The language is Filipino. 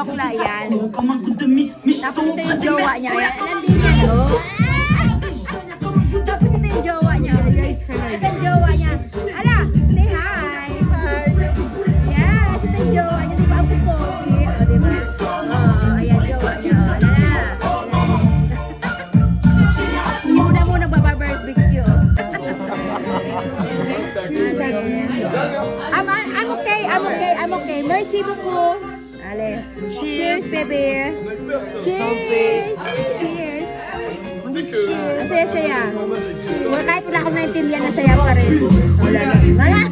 joke lang yan. Tapos ito yung jowa niya. Nandun yan, oh. Tapos ito yung jowa niya. Ito yung jowa niya. Ala, say hi. Yes, ito yung jowa niya. Diba ang pupogi? O, diba? Oh, ayan, jowa niya. Ala. Muna bababird picture. I'm okay. Merci beaucoup. Allez. Cheers, baby. Cheers. Saya. Kahit wala akong naintindihan na saya pa rin. Wala.